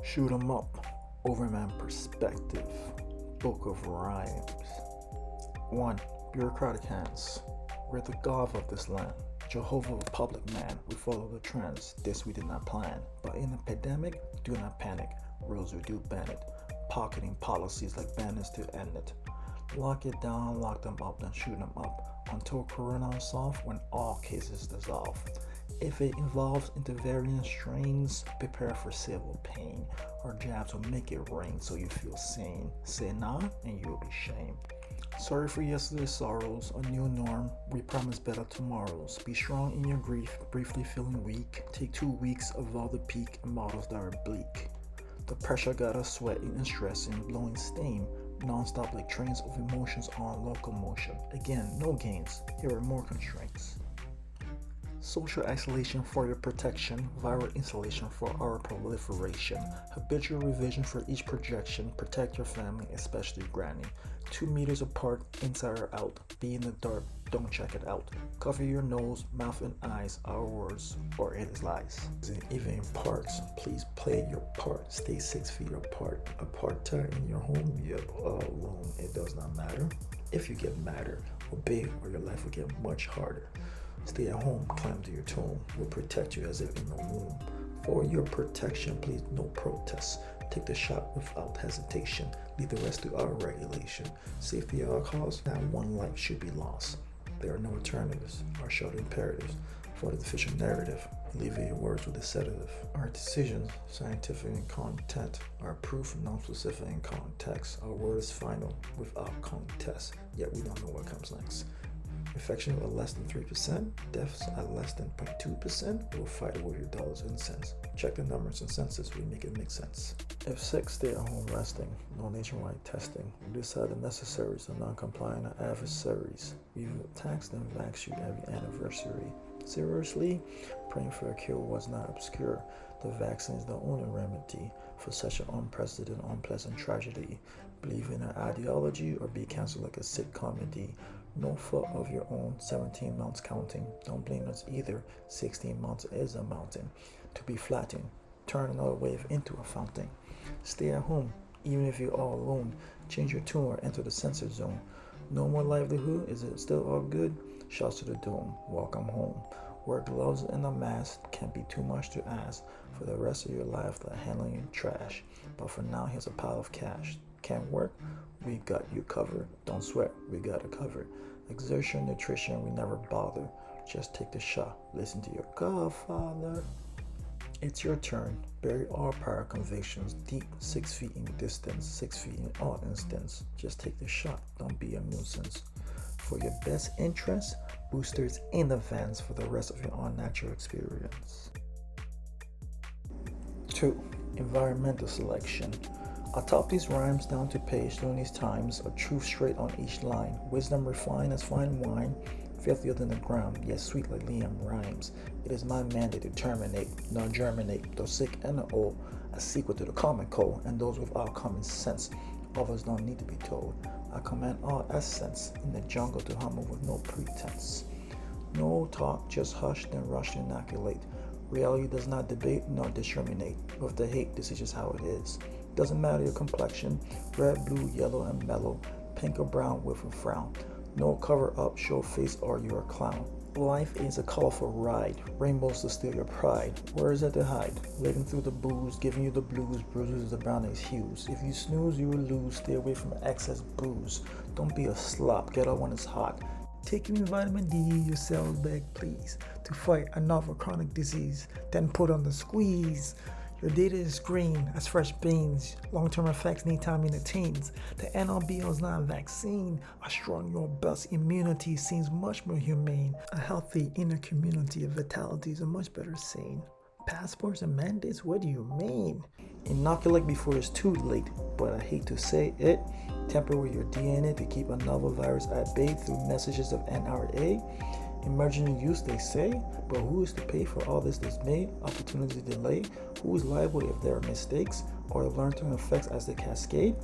Shoot 'em up. Overman Perspective. Book of Rhymes. 1. Bureaucratic Hands. We're the God of this land. Jehovah, a public man. We follow the trends. This we did not plan. But in a pandemic, do not panic. Rules we do ban it. Pocketing policies like banners to end it. Lock it down, lock them up, then shoot them up. Until Corona is solved, when all cases dissolve. If it evolves into variant strains, prepare for civil pain. Our jabs will make it rain so you feel sane. Say nah and you'll be shamed. Sorry for yesterday's sorrows, a new norm. We promise better tomorrows. Be strong in your grief, briefly feeling weak. Take 2 weeks of all the peak and models that are bleak. The pressure got us sweating and stressing, blowing steam, non-stop like trains of emotions on locomotion. Again, no gains, here are more constraints. Social isolation for your protection, viral insulation for our proliferation, habitual revision for each projection, protect your family, especially granny. 2 meters apart, inside or out, be in the dark, don't check it out. Cover your nose, mouth and eyes, our words, or it is lies. Even in parts, please play your part, stay 6 feet apart. Apartheid in your home, you're all alone, it does not matter. If you get madder, obey or your life will get much harder. Stay at home, climb to your tomb. We'll protect you as if in the womb. For your protection, please no protests. Take the shot without hesitation. Leave the rest to our regulation. Safety at all costs, not one life should be lost. There are no alternatives, our short imperatives. For the official narrative, alleviate your words with a sedative. Our decisions, scientific in content, are proof non-specific in context. Our word is final, without contest, yet we don't know what comes next. Infection at less than 3%, deaths at less than 0.2%, we'll fight it with your dollars and cents. Check the numbers and census, we make it make sense. If sick, stay at home resting, no nationwide testing. We decide the necessaries of non-compliant adversaries. We've taxed and vax you every anniversary. Seriously, praying for a cure was not obscure. The vaccine is the only remedy for such an unprecedented, unpleasant tragedy. Believe in an ideology or be canceled like a sick comedy. No fault of your own, 17 months counting. Don't blame us either, 16 months is a mountain. To be flattened, turn another wave into a fountain. Stay at home, even if you're all alone. Change your tune or enter the censored zone. No more livelihood, is it still all good? Shouts to the dome, welcome home. Wear gloves and a mask, can't be too much to ask. For the rest of your life, like handling your trash. But for now, here's a pile of cash. Can't work? We got you covered. Don't sweat, we got it covered. Exertion, nutrition, we never bother. Just take the shot, listen to your Godfather. It's your turn. Bury all prior convictions deep, 6 feet in distance, 6 feet in all instance. Just take the shot, don't be a nuisance. For your best interest, boosters in advance for the rest of your unnatural experience. 2. Environmental selection. I top these rhymes down to page during these times, a truth straight on each line. Wisdom refined as fine wine, filthier than the ground, yet sweet like Liam rhymes. It is my mandate to terminate, not germinate, though sick and old, a sequel to the common cold, and those without common sense. Others don't need to be told. I command all essence in the jungle to humble with no pretense. No talk, just hush, then rush to inoculate. Reality does not debate nor discriminate. With the hate, this is just how it is. Doesn't matter your complexion, red, blue, yellow, and mellow, pink or brown with a frown. No cover up, show face, or you're a clown. Life is a colorful ride, rainbows to steal your pride. Where is it to hide? Living through the booze, giving you the blues, bruises the brownies hues. If you snooze, you will lose, stay away from excess booze. Don't be a slop, get up when it's hot. Taking vitamin D, your cells beg please, to fight a novel chronic disease, then put on the squeeze. Your data is green as fresh beans. Long-term effects need time in the teens. The NLBL is not a vaccine. A strong, robust immunity seems much more humane. A healthy inner community of vitality is a much better scene. Passports and mandates, what do you mean? Inoculate before it's too late, but I hate to say it. Tamper with your DNA to keep a novel virus at bay through messages of NRA. Emerging use, they say, but who is to pay for all this dismay? Opportunity delay? Who is liable if there are mistakes or long-term effects as they cascade?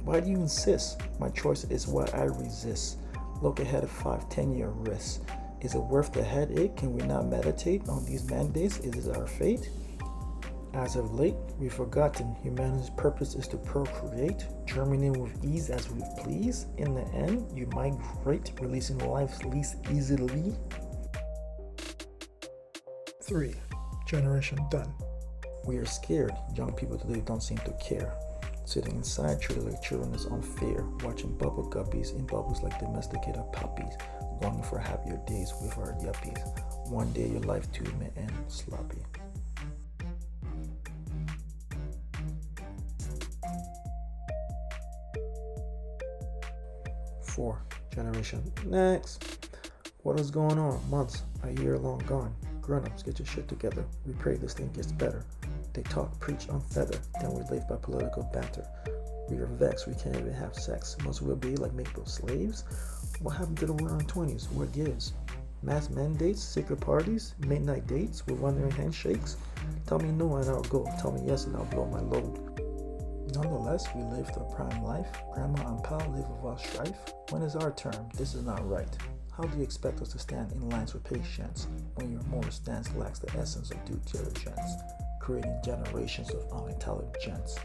Why do you insist? My choice is what I resist. Look ahead at 5-10-year risks. Is it worth the headache? Can we not meditate on these mandates? Is it our fate? As of late, we've forgotten humanity's purpose is to procreate, germinate with ease as we please. In the end, you migrate, releasing life's least easily. 3. Generation done. We are scared. Young people today don't seem to care. Sitting inside, treated like children is unfair. Watching bubble guppies in bubbles like domesticated puppies. Longing for happier days with our yuppies. One day your life too may end sloppy. 4. Generation next. What is going on? Months, a year long gone. Grown-ups, get your shit together. We pray this thing gets better. They talk, preach, unfeather. Then we live by political banter. We are vexed, we can't even have sex. Must we be like make those slaves? What happened to the roaring 20s? What gives? Mass mandates, secret parties, midnight dates with wandering handshakes. Tell me no and I'll go. Tell me yes and I'll blow my load. Nonetheless, we lived a prime life. Grandma and Pa live without strife. When is our turn? This is not right. How do you expect us to stand in lines with patience when your moral stance lacks the essence of due diligence, creating generations of unentitled gents?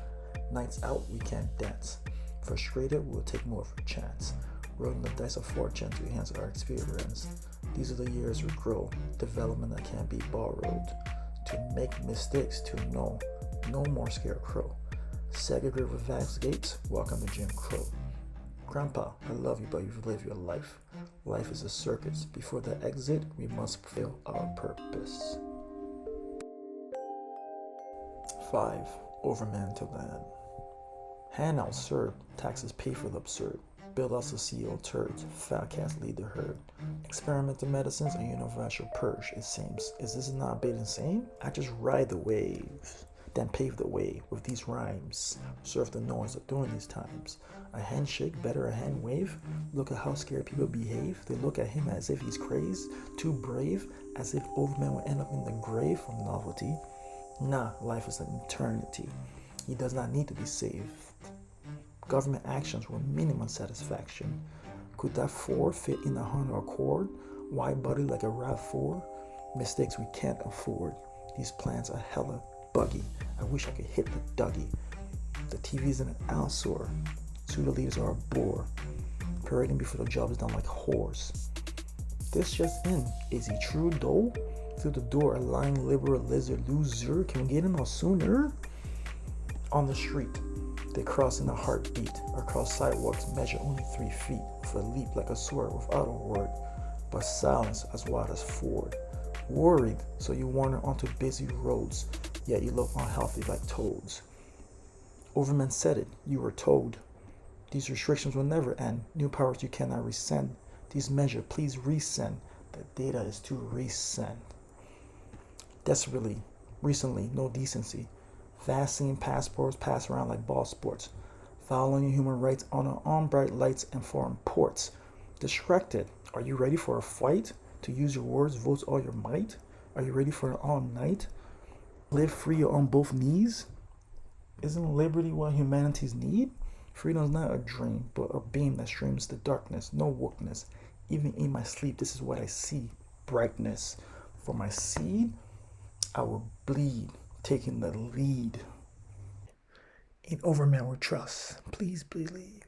Nights out, we can't dance. Frustrated, we'll take more of a chance. Rolling the dice of fortune to enhance our experience. These are the years we grow, development that can't be borrowed. To make mistakes, to know, no more scarecrow. Segregate with Vax Gates, welcome to Jim Crow. Grandpa, I love you, but you've lived your life. Life is a circus. Before the exit, we must fulfill our purpose. 5. Overman Til the End. Handouts served, taxes pay for the absurd. Bailouts of CEO turds, fat cats lead the herd. Experimental medicines, a universal purge, it seems. Is this not a bit insane? I just ride the waves, then pave the way with these rhymes. Serve the noise of during these times. A handshake, better a hand wave. Look at how scared people behave. They look at him as if he's crazed, too brave, as if Overman will end up in the grave from novelty. Nah, life is an eternity. He does not need to be saved. Government actions were minimum satisfaction. Could that 4 fit in a Honda Accord? Wide body like a RAV4? Mistakes we can't afford. These plans are hella buggy. I wish I could hit the Dougie. The TV's in an eyesore. Pseudo leaders are a bore. Parading before the job is done like whores. This just in. Is he true though? Through the door, a lying liberal lizard loser. Can we get him out sooner? On the street, they cross in a heartbeat. Across sidewalks measure only 3 feet. With a leap like a sword without a word. But silence as wide as Ford. Worried, so you wander onto busy roads. Yet you look unhealthy like toads. Overman said it, you were told. These restrictions will never end. New powers you cannot resend. These measures, please resend. The data is too recent. Desperately, recently, no decency. Vaccine passports pass around like ball sports. Following human rights on bright lights and foreign ports. Distracted, are you ready for a fight? To use your words, votes all your might? Are you ready for an all night? Live free on both knees? Isn't liberty what humanities need? Freedom is not a dream, but a beam that streams the darkness, no wokeness. Even in my sleep, this is what I see, brightness. For my seed, I will bleed, taking the lead. In Overman we trust. Please believe.